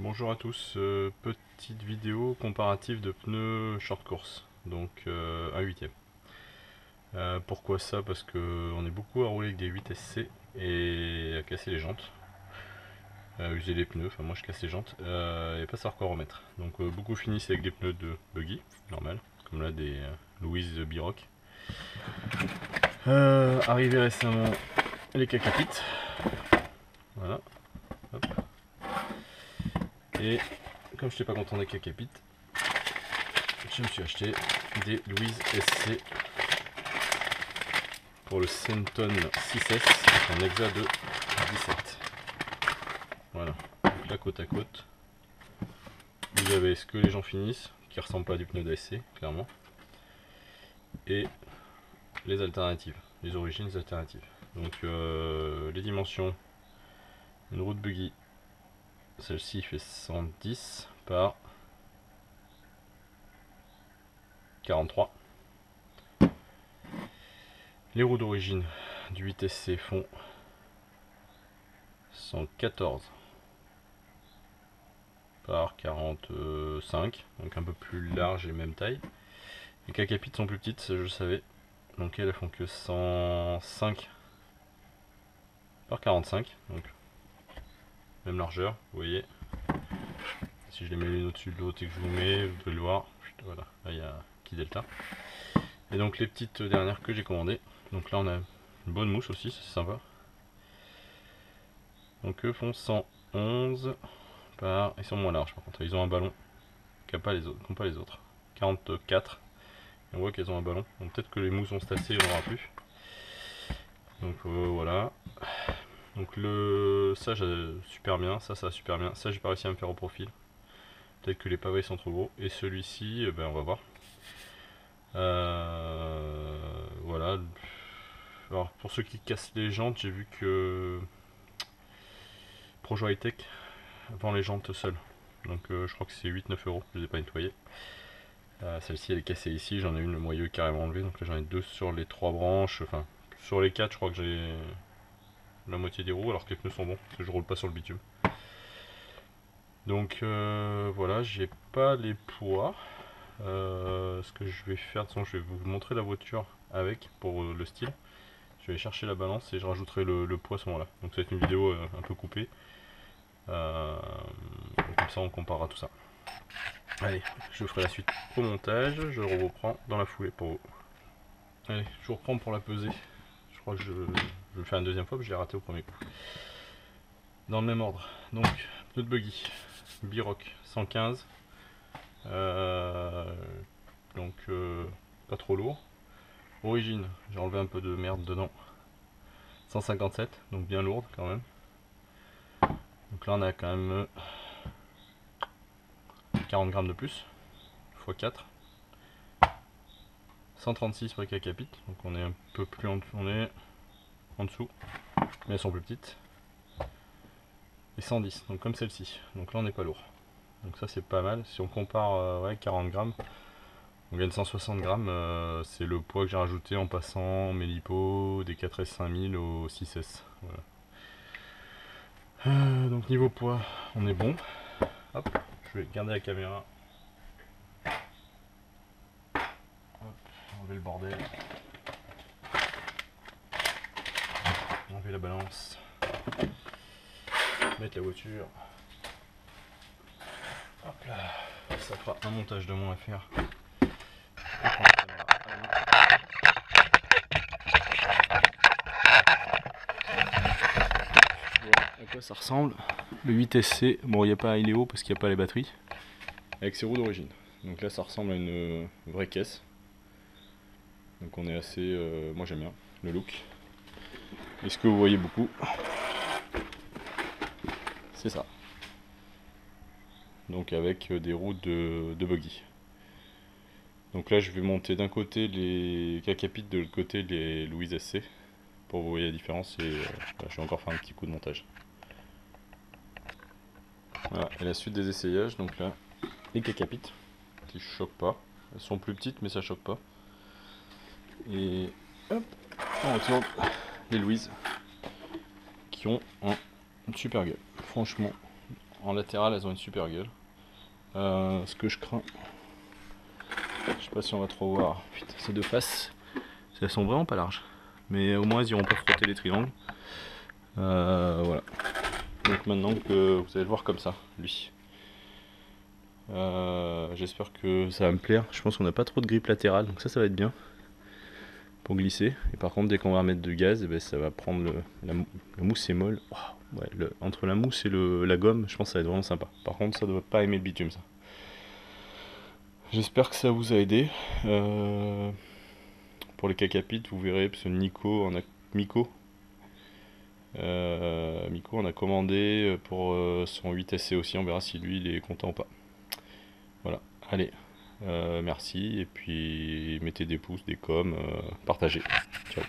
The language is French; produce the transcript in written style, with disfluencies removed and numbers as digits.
Bonjour à tous, petite vidéo comparative de pneus short course, donc un huitième. Pourquoi ça? Parce que on est beaucoup à rouler avec des 8 SC et à casser les jantes, à user les pneus, enfin moi je casse les jantes, et pas savoir quoi remettre. Donc beaucoup finissent avec des pneus de buggy, normal, comme là des Louise Biroc. Arrivé récemment les Kakapit, voilà, hop. Et comme je n'étais pas content des Kakapit, je me suis acheté des Louise SC pour le Senton 6S en hexa de 17. Voilà, donc là côte à côte, vous avez ce que les gens finissent, qui ressemble pas à du pneu d'ASC, clairement, et les alternatives, les origines, les alternatives. Donc les dimensions, une route buggy, celle-ci fait 110 par 43. Les roues d'origine du 8SC font 114 par 45, donc un peu plus large et même taille. Les Kakapit sont plus petites, ça je le savais, donc elles font que 105 par 45, donc même largeur, vous voyez. Si je les mets l'une au-dessus de l'autre et que je vous mets, vous pouvez le voir, voilà, là il y a petit delta. Et donc les petites dernières que j'ai commandées, donc là on a une bonne mousse aussi, c'est sympa. Donc eux font 111 par... Ils sont moins larges par contre, ils ont un ballon qu'ont pas les autres, 44. Et on voit qu'elles ont un ballon, donc peut-être que les mousses vont se tasser, on n'aura plus. Donc voilà. Donc ça super bien, ça super bien, ça j'ai pas réussi à me faire au profil. Peut-être que les pavés sont trop gros. Et celui-ci, ben, on va voir. Voilà. Alors pour ceux qui cassent les jantes, j'ai vu que Projo High Tech vend les jantes seules. Donc je crois que c'est 8-9 euros, je les ai pas nettoyées. Celle-ci elle est cassée ici, j'en ai une le moyeu carrément enlevé, donc là j'en ai deux sur les 3 branches, enfin sur les 4 je crois que j'ai la moitié des roues alors que les pneus sont bons, parce que je roule pas sur le bitume. Donc voilà, j'ai pas les poids. Ce que je vais faire, de toute façon, je vais vous montrer la voiture avec pour le style. Je vais chercher la balance et je rajouterai le poids à ce moment là. Donc ça va être une vidéo un peu coupée. Comme ça on comparera tout ça. Allez, je ferai la suite au montage, je reprends dans la foulée pour vous. Allez, je vous reprends pour la peser. Je crois que je vais le faire une deuxième fois parce que je l'ai raté au premier coup. Dans le même ordre, donc pneu de buggy, Biroc 115. Donc pas trop lourd. Origine, j'ai enlevé un peu de merde dedans. 157, donc bien lourde quand même. Donc là on a quand même 40 grammes de plus, x 4. 136 pour les Kakapit, donc on est un peu plus on est en dessous, mais elles sont plus petites. Et 110, donc comme celle-ci. Donc là on n'est pas lourd. Donc ça c'est pas mal. Si on compare ouais, 40 grammes, on gagne 160 grammes. C'est le poids que j'ai rajouté en passant mes lipos des 4S 5000 au 6S. Voilà. Donc niveau poids, on est bon. Hop, je vais garder la caméra. Hop, enlever le bordel. Enlever la balance. Mettre la voiture. Hop là, ça fera un montage de moins à faire. Voilà à quoi ça ressemble. Le 8SC, bon il est haut parce qu'il n'y a pas les batteries. Avec ses roues d'origine. Donc là ça ressemble à une vraie caisse. Donc on est assez... moi j'aime bien le look. Et ce que vous voyez beaucoup, c'est ça. Donc avec des roues de buggy. Donc là je vais monter d'un côté les Kakapit, de l'autre côté les Louise SC. Pour vous voyez la différence et je vais encore faire un petit coup de montage. Voilà, et la suite des essayages, donc là, les Kakapit, qui choquent pas. Elles sont plus petites mais ça choque pas. Et hop, on retourne les Louise, qui ont une super gueule. Franchement, en latéral, elles ont une super gueule. Ce que je crains, je sais pas si on va trop voir. Putain, ces deux faces, elles sont vraiment pas larges. Mais au moins, elles iront pas frotter les triangles. Voilà. Donc maintenant que vous allez le voir comme ça, lui. J'espère que ça va me plaire. Je pense qu'on n'a pas trop de grippe latérale, donc ça va être bien pour glisser. Et par contre, dès qu'on va remettre de gaz, eh ben, ça va prendre la mousse est molle. Wow, ouais, entre la mousse et la gomme, je pense que ça va être vraiment sympa. Par contre, ça doit pas aimer le bitume, ça. J'espère que ça vous a aidé. Pour les cacapites, vous verrez, parce que Miko on a commandé pour son 8SC aussi. On verra si lui il est content ou pas. Voilà, allez, merci, et puis mettez des pouces, des coms, partagez. Ciao.